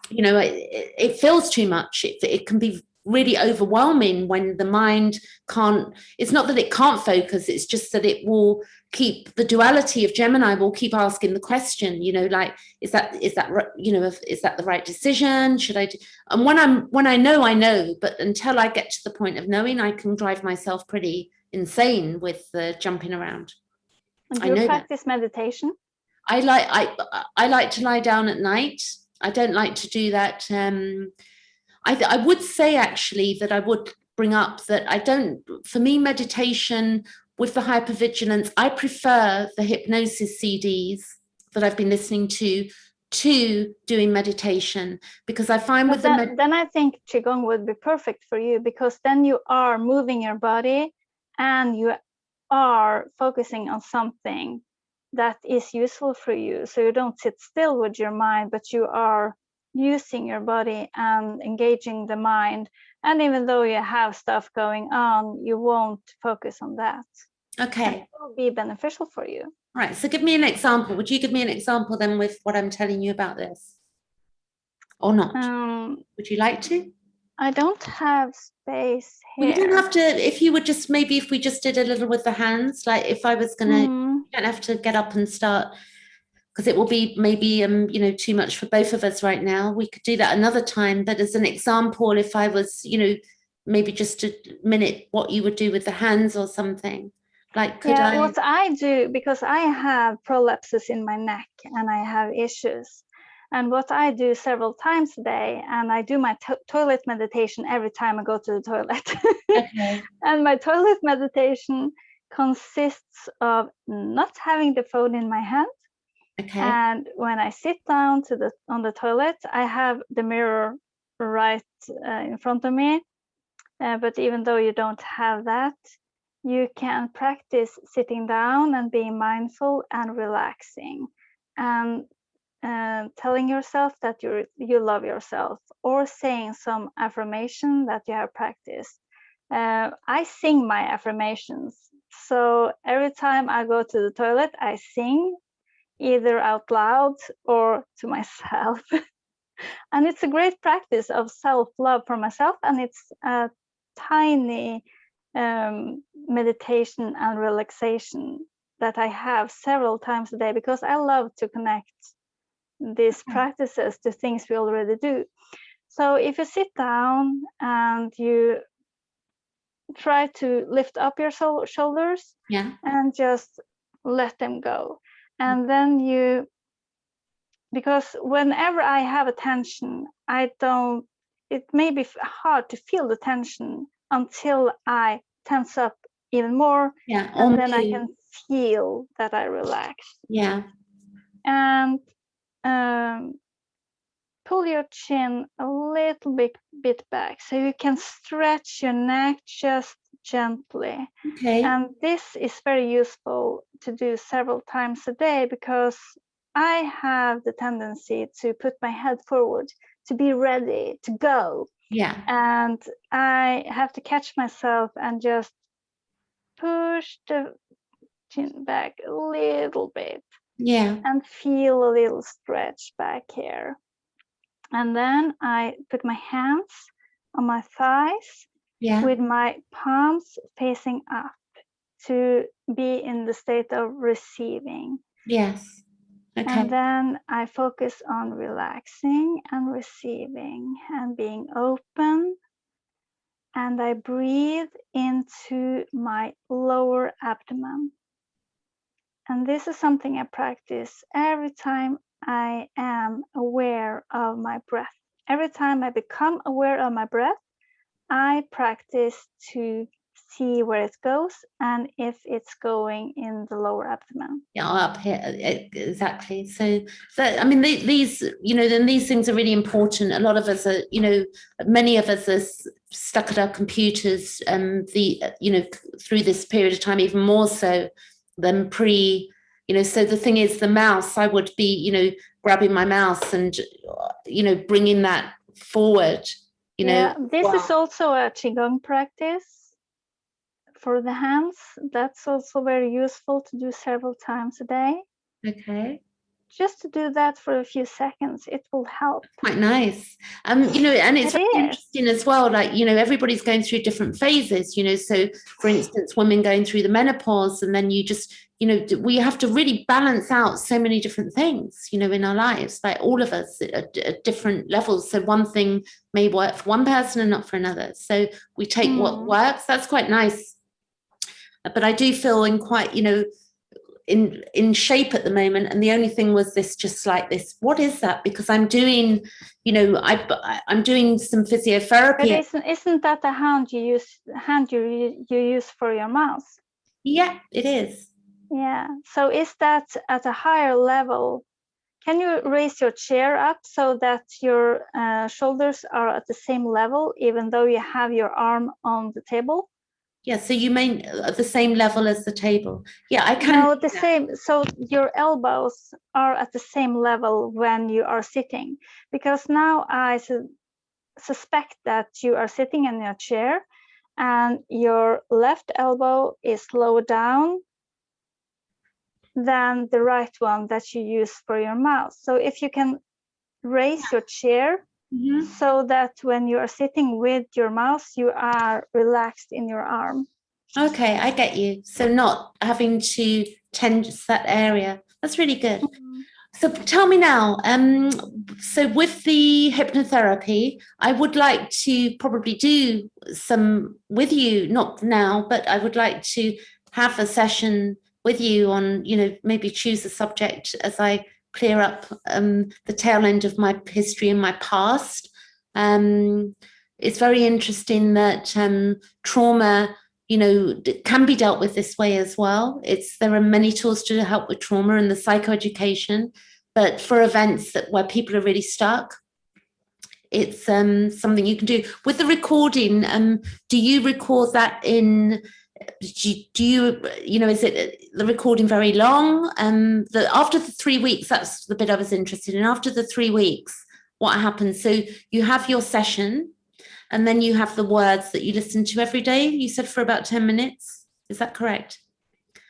it feels too much. It can be really overwhelming when the mind can't, it's not that it can't focus, it's just that it will keep, the duality of Gemini will keep asking the question, like, is that the right decision? Should I do? And when I know, but until I get to the point of knowing, I can drive myself pretty insane with the jumping around. And do you practice meditation? I like to lie down at night I don't like to do that. I would say actually that I would bring up that for me, meditation with the hypervigilance, I prefer the hypnosis CDs that I've been listening to doing meditation, because I find but then I think Qigong would be perfect for you, because then you are moving your body and you are focusing on something that is useful for you. So you don't sit still with your mind, but you are using your body and engaging the mind. And even though you have stuff going on, you won't focus on that. Okay. And it will be beneficial for you. Right. So give me an example. Would you give me an example then with what I'm telling you about this? Or not? Would you like to? I don't have space here. Well, you don't have to, if you would just, maybe if we just did a little with the hands, like if I was going to, you don't have to get up and start, because it will be maybe, you know, too much for both of us right now. We could do that another time. But as an example, if I was, you know, maybe just a minute what you would do with the hands or something. Like, what I do, because I have prolapses in my neck and I have issues. And what I do several times a day, and I do my toilet meditation every time I go to the toilet. Okay. And my toilet meditation consists of not having the phone in my hand. Okay. And when I sit down on the toilet, I have the mirror right in front of me. But even though you don't have that, you can practice sitting down and being mindful and relaxing, and telling yourself that you love yourself, or saying some affirmation that you have practiced. I sing my affirmations. So every time I go to the toilet, I sing either out loud or to myself. And it's a great practice of self-love for myself, and it's a tiny meditation and relaxation that I have several times a day, because I love to connect these practices to things we already do. So if you sit down and you try to lift up your shoulders, and just let them go. And then because whenever I have a tension, it may be hard to feel the tension until I tense up even more. And then I can feel that I relax. And pull your chin a little bit back, so you can stretch your neck just gently. And this is very useful to do several times a day, because I have the tendency to put my head forward, to be ready to go. And I have to catch myself and just push the chin back a little bit. And feel a little stretch back here. And then I put my hands on my thighs with my palms facing up, to be in the state of receiving. And then I focus on relaxing and receiving and being open. And I breathe into my lower abdomen. And this is something I practice every time I am aware of my breath. Every time I become aware of my breath, I practice to see where it goes and if it's going in the lower abdomen. Up here, exactly. So I mean, these, you know, then these things are really important. A lot of us are, you know, many of us are stuck at our computers, you know, through this period of time, even more so than you know. So the thing is, the mouse, I would be, you know, grabbing my mouse and, you know, bringing that forward, you know. This is also a Qigong practice for the hands. That's also very useful to do several times a day. Just to do that for a few seconds, it will help. Quite nice. You know, and it's really interesting as well, like, you know, everybody's going through different phases, you know. So for instance, women going through the menopause, and then you just, you know, we have to really balance out so many different things, you know, in our lives, like all of us at different levels. So one thing may work for one person and not for another. So we take what works. That's quite nice. But I do feel in quite, you know, in shape at the moment, and the only thing was this, just like this. What is that? Because I'm doing, you know, I'm doing some physiotherapy. But isn't that the hand you use for your mouse? Yeah, it is. Yeah. So is that at a higher level? Can you raise your chair up so that your shoulders are at the same level, even though you have your arm on the table? Yeah, so you mean at the same level as the table? Yeah, I can. No, the same. So your elbows are at the same level when you are sitting, because now I suspect that you are sitting in your chair and your left elbow is lower down than the right one that you use for your mouse. So if you can raise your chair so that when you are sitting with your mouse, you are relaxed in your arm. Okay, I get you. So not having to tense that area. That's really good. So tell me now, so with the hypnotherapy, I would like to probably do some with you, not now, but I would like to have a session with you on, you know, maybe choose a subject as I clear up the tail end of my history and my past. It's very interesting that trauma, you know, can be dealt with this way as well. There are many tools to help with trauma and the psychoeducation, but for events where people are really stuck, it's something you can do. With the recording, do you record that in, do you, you know, is it the recording very long? After the 3 weeks, that's the bit I was interested in. After the 3 weeks, what happens? So you have your session, and then you have the words that you listen to every day. You said for about 10 minutes. Is that correct?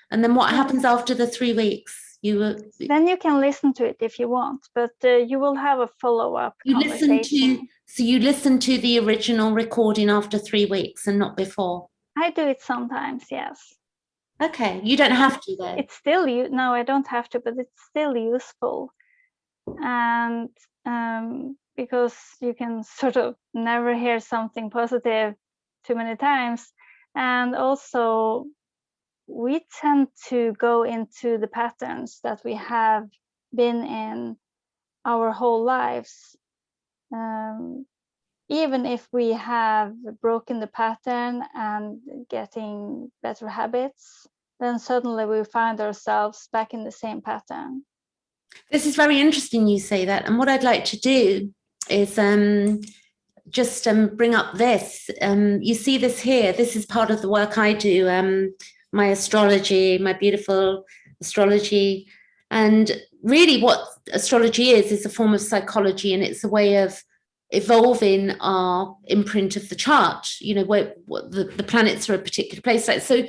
And then what happens after the 3 weeks? Then you can listen to it if you want, but you will have a follow-up conversation. So you listen to the original recording after 3 weeks and not before? I do it sometimes, yes. Okay, you don't have to though. It's still, no, I don't have to, but it's still useful. And because you can sort of never hear something positive too many times. And also, we tend to go into the patterns that we have been in our whole lives. Even if we have broken the pattern and getting better habits, then suddenly we find ourselves back in the same pattern. This is very interesting you say that. And what I'd like to do is just bring up this. You see this here. This is part of the work I do, my astrology, my beautiful astrology. And really what astrology is a form of psychology, and it's a way of evolving our imprint of the chart, you know, where the planets are a particular place. So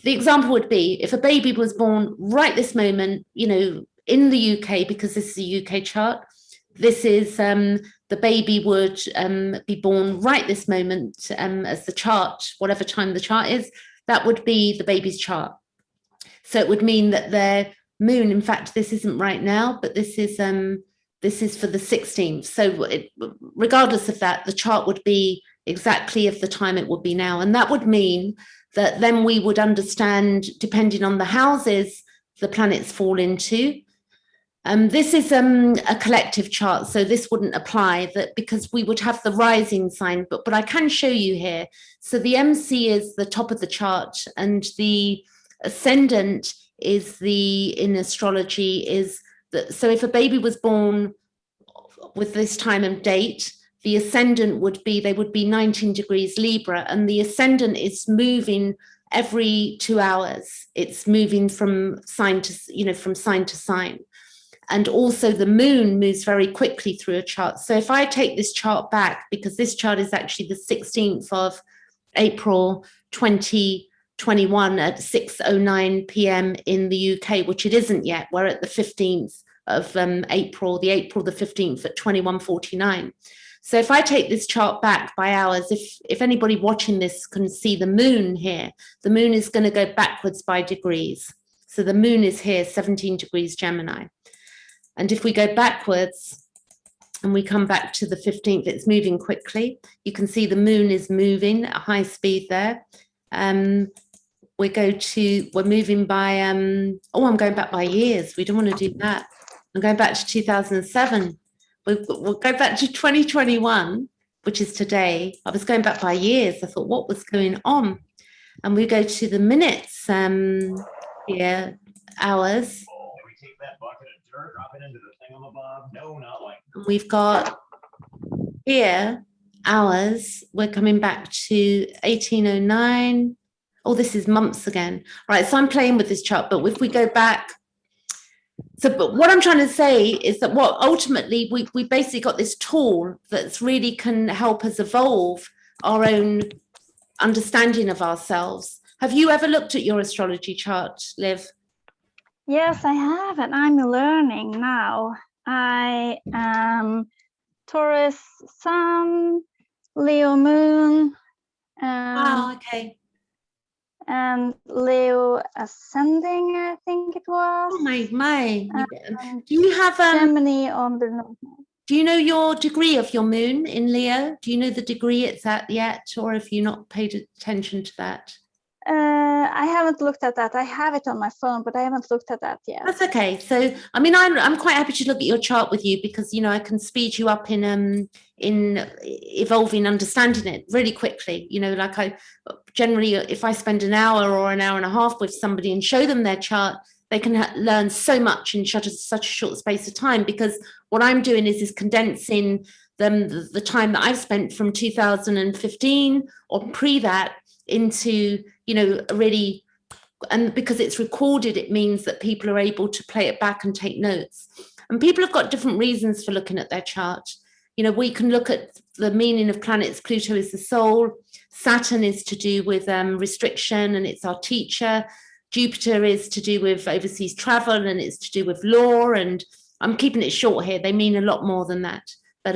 the example would be if a baby was born right this moment, you know, in the UK, because this is a UK chart, this is the baby would be born right this moment as the chart, whatever time the chart is, that would be the baby's chart. So it would mean that their moon, in fact, this isn't right now, but this is for the 16th. So regardless of that, the chart would be exactly of the time it would be now. And that would mean that then we would understand, depending on the houses the planets fall into. This is a collective chart, so this wouldn't apply, that because we would have the rising sign, but I can show you here. So the MC is the top of the chart, and the ascendant is in astrology is that. So if a baby was born with this time and date, the ascendant would be, they would be 19 degrees Libra, and the ascendant is moving every 2 hours. It's moving from sign to, you know, from sign to sign. And also the moon moves very quickly through a chart. So if I take this chart back, because this chart is actually the 16th of April 2021 at 6:09 p.m. in the UK, which it isn't yet. We're at the 15th of April the 15th at 21:49. So if I take this chart back by hours, if anybody watching this can see the moon here, the moon is going to go backwards by degrees. So the moon is here, 17 degrees Gemini. And if we go backwards and we come back to the 15th, it's moving quickly. You can see the moon is moving at high speed there. we're moving by, I'm going back by years. We don't want to do that. I'm going back to 2007. We'll go back to 2021, which is today. I was going back by years. I thought, what was going on? And we go to the minutes, here, hours. We take that bucket of dirt, drop it into the thingamabob. No, not like. And we've got here, hours. We're coming back to 1809. Oh, this is months again. Right, so I'm playing with this chart, but if we go back, but what I'm trying to say is that what ultimately we basically got this tool that's really can help us evolve our own understanding of ourselves. Have you ever looked at your astrology chart, Liv? Yes, I have, and I'm learning now. I am Taurus Sun, Leo Moon, Okay. and Leo Ascending, I think it was. Oh my. Do you have Gemini on the north. do you know your degree of your moon in Leo? Do you know the degree it's at yet, or have you not paid attention to that? I haven't looked at that. I have it on my phone, but I haven't looked at that yet. That's okay. So, I mean, I'm quite happy to look at your chart with you because, you know, I can speed you up in evolving, understanding it really quickly. You know, like I generally, if I spend an hour or an hour and a half with somebody and show them their chart, they can learn so much in such a short space of time, because what I'm doing is condensing the time that I've spent from 2015 or pre that into, you know, really, and because it's recorded, it means that people are able to play it back and take notes. And people have got different reasons for looking at their chart. You know, we can look at the meaning of planets. Pluto is the soul. Saturn is to do with restriction, and it's our teacher. Jupiter is to do with overseas travel, and it's to do with law. And I'm keeping it short here. They mean a lot more than that. But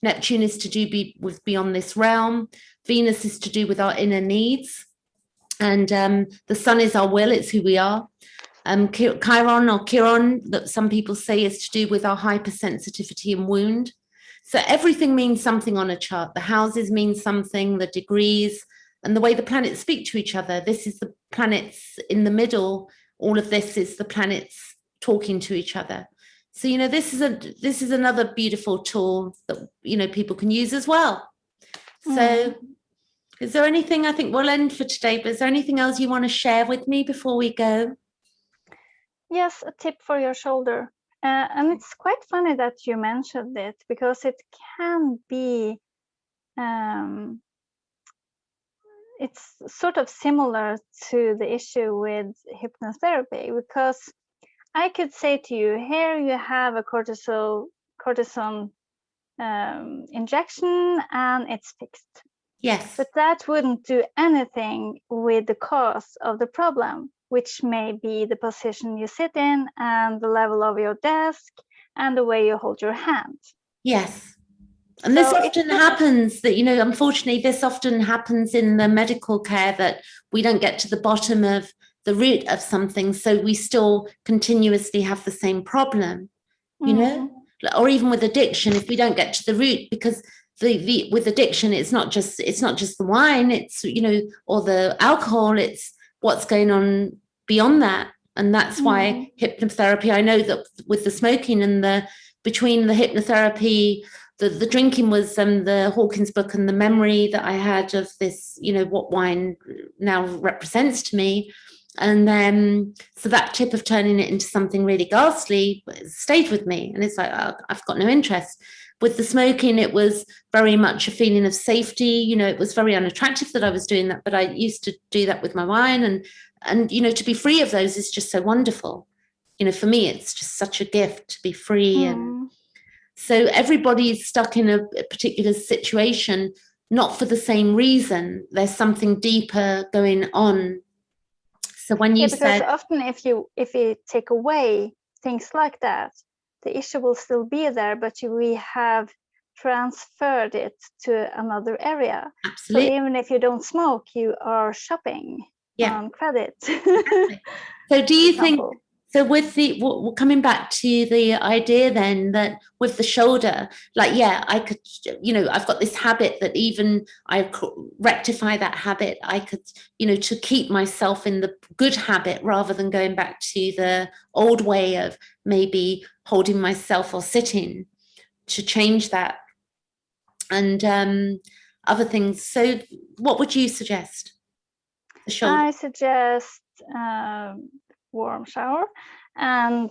Neptune is to do with beyond this realm. Venus is to do with our inner needs. And the sun is our will, it's who we are. Chiron or Chiron, that some people say, is to do with our hypersensitivity and wound. So everything means something on a chart. The houses mean something, the degrees, and the way the planets speak to each other. This is the planets in the middle. All of this is the planets talking to each other. So, you know, this is another beautiful tool that, you know, people can use as well. So is there anything, I think we'll end for today, but is there anything else you want to share with me before we go? Yes, a tip for your shoulder. And it's quite funny that you mentioned it, because it can be, it's sort of similar to the issue with hypnotherapy, because I could say to you, here you have a cortisone injection and it's fixed. Yes. But that wouldn't do anything with the cause of the problem, which may be the position you sit in and the level of your desk and the way you hold your hand. Yes. And this often happens that, you know, unfortunately, this often happens in the medical care, that we don't get to the bottom of the root of something. So we still continuously have the same problem, you know, or even with addiction, if we don't get to the root, because with addiction, it's not just the wine, it's, you know, or the alcohol, it's what's going on beyond that. And that's why hypnotherapy, I know that with the smoking and between the hypnotherapy, the drinking was the Hawkins book, and the memory that I had of this, you know, what wine now represents to me. And then, so that tip of turning it into something really ghastly stayed with me. And it's like, I've got no interest. With the smoking, it was very much a feeling of safety. You know, it was very unattractive that I was doing that, but I used to do that with my wine. And you know, to be free of those is just so wonderful. You know, for me, it's just such a gift to be free. And so everybody's stuck in a particular situation, not for the same reason. There's something deeper going on. So when you because often if you take away things like that, the issue will still be there, but we have transferred it to another area. Absolutely. So even if you don't smoke, you are shopping on credit. Exactly. So do you think, So with the coming back to the idea then that with the shoulder, like, yeah, I could, I've got this habit that even I rectify that habit, I could, to keep myself in the good habit rather than going back to the old way of maybe holding myself or sitting, to change that and other things. So what would you suggest? The shoulder. I suggest warm shower and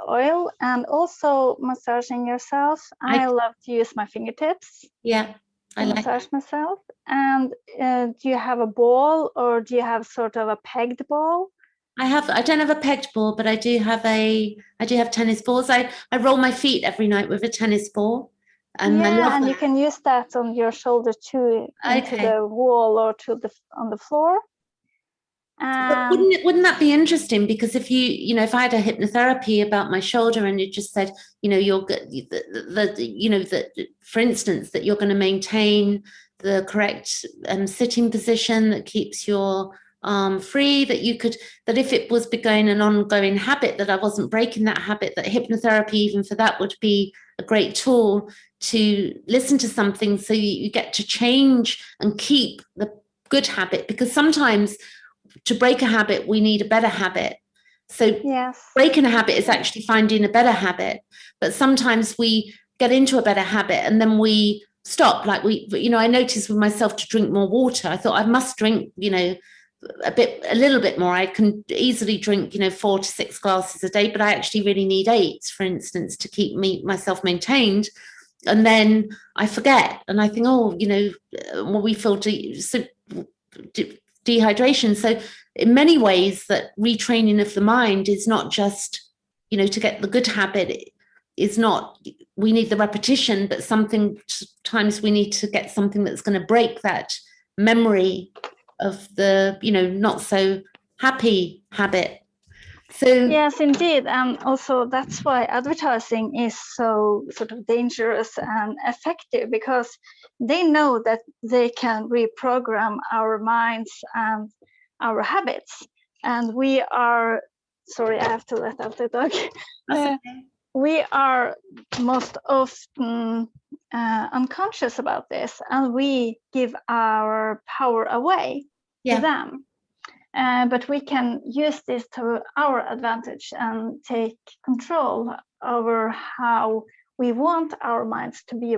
oil, and also massaging yourself. I love to use my fingertips. Yeah, I like massage myself. And do you have a ball, or do you have sort of a pegged ball? I don't have a pegged ball, but I do have tennis balls. I roll my feet every night with a tennis ball. And and you can use that on your shoulder too, into the wall or on the floor. But wouldn't that be interesting? Because if if I had a hypnotherapy about my shoulder and it just said, you're for instance, that you're going to maintain the correct sitting position that keeps your arm free, that if it was becoming an ongoing habit, that I wasn't breaking that habit, that hypnotherapy, even for that, would be a great tool to listen to something so you get to change and keep the good habit. Because sometimes to break a habit, we need a better habit. So breaking a habit is actually finding a better habit. But sometimes we get into a better habit and then we stop. Like I noticed with myself to drink more water. I thought I must drink, a little bit more. I can easily drink, 4 to 6 glasses a day, but I actually really need 8, for instance, to keep myself maintained. And then I forget, and I think, we feel dehydration. So in many ways, that retraining of the mind is not just, to get the good habit, is not, we need the repetition, but sometimes we need to get something that's going to break that memory of the, not so happy habit. So yes, indeed. And also that's why advertising is so sort of dangerous and effective, because they know that they can reprogram our minds and our habits. And we are, sorry, I have to let out the dog. Okay. We are most often unconscious about this, and we give our power away to them. But we can use this to our advantage and take control over how we want our minds to be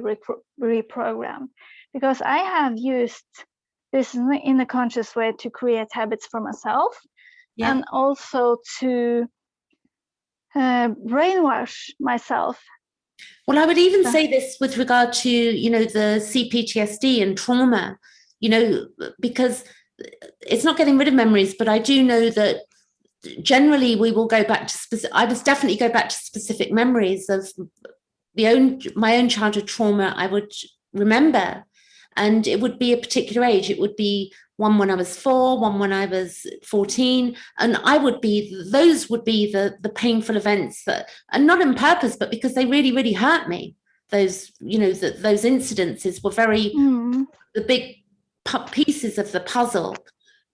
reprogrammed. Because I have used this in a conscious way to create habits for myself, and also to brainwash myself. Well, I would even say this with regard to, the CPTSD and trauma, because it's not getting rid of memories, but I do know that generally we will go back to I would definitely go back to specific memories of my own childhood trauma. I would remember, and it would be a particular age. It would be one when I was 4, one when I was 14, and those would be the painful events that, and not on purpose, but because they really, really hurt me. Those, those incidences were very the big pieces of the puzzle.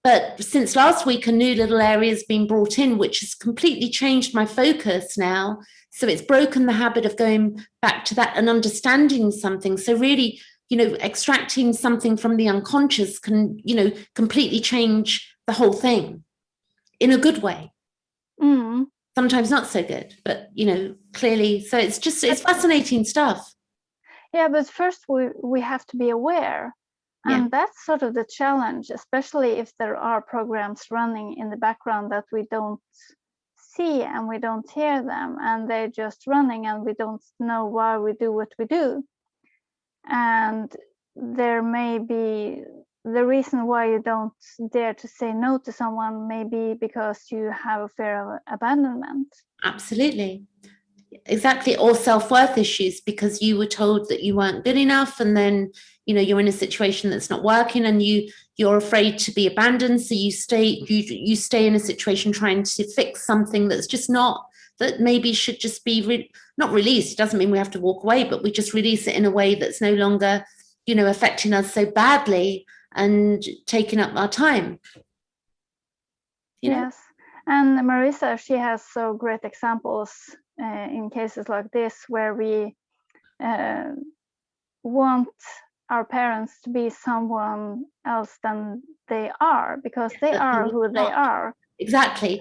But since last week, a new little area has been brought in, which has completely changed my focus now. So it's broken the habit of going back to that and understanding something. So really, extracting something from the unconscious can, completely change the whole thing in a good way. Sometimes not so good, but, clearly. So it's fascinating stuff. Yeah, but first we have to be aware. And that's sort of the challenge, especially if there are programs running in the background that we don't see and we don't hear them, and they're just running and we don't know why we do what we do. And there may be the reason why you don't dare to say no to someone, maybe because you have a fear of abandonment. Absolutely. Exactly. Or self-worth issues, because you were told that you weren't good enough, and then you're in a situation that's not working, and you're afraid to be abandoned, so you stay in a situation trying to fix something that's just not, that maybe should just be not released. It doesn't mean we have to walk away, but we just release it in a way that's no longer affecting us so badly and taking up our time. Yes. And Marissa, she has so great examples in cases like this, where we want our parents to be someone else than they are, because they are who they are. Exactly.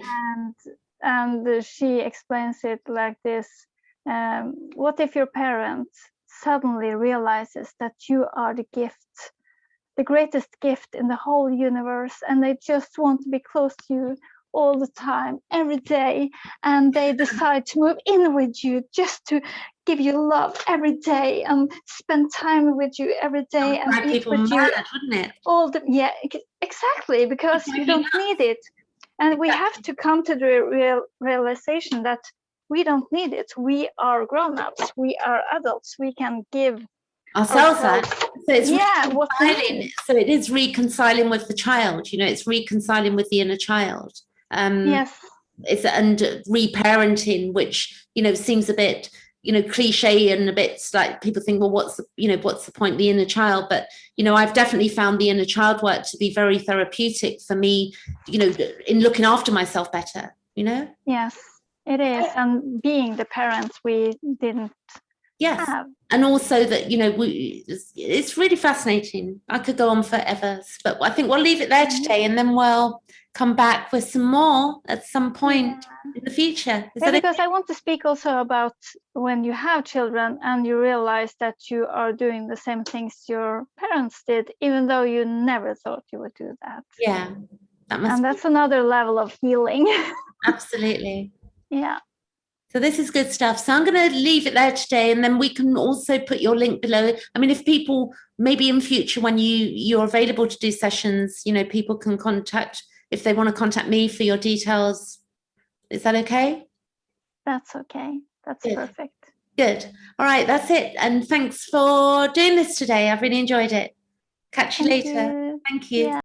And she explains it like this. What if your parent suddenly realizes that you are the gift, the greatest gift in the whole universe, and they just want to be close to you all the time, every day, and they decide to move in with you just to give you love every day and spend time with you every day and eat with you, wouldn't it? all the exactly, because you don't need it. And we have to come to the realization that we don't need it. We are grown-ups, we are adults, we can give ourselves that. So it's what we need. So it is reconciling with the child, you know, it's reconciling with the inner child. Yes. It's and reparenting, which, you know, seems a bit, you know, cliche and a bit like people think, well, what's the point, the inner child? But, you know, I've definitely found the inner child work to be very therapeutic for me, you know, in looking after myself better, you know? Yes, it is. And being the parents we didn't have. And also that, you know, it's really fascinating. I could go on forever, but I think we'll leave it there today, and then we'll come back with some more at some point in the future. Because I want to speak also about when you have children and you realize that you are doing the same things your parents did, even though you never thought you would do that. Yeah, that's another level of healing. Absolutely. Yeah. So this is good stuff. So I'm going to leave it there today, and then we can also put your link below. I mean, if people, maybe in future when you're available to do sessions, you know, people can contact, if they want to contact me for your details. Is that okay? That's okay. That's perfect. Good. All right, that's it. And thanks for doing this today. I've really enjoyed it. Catch you later. Thank you. Yeah.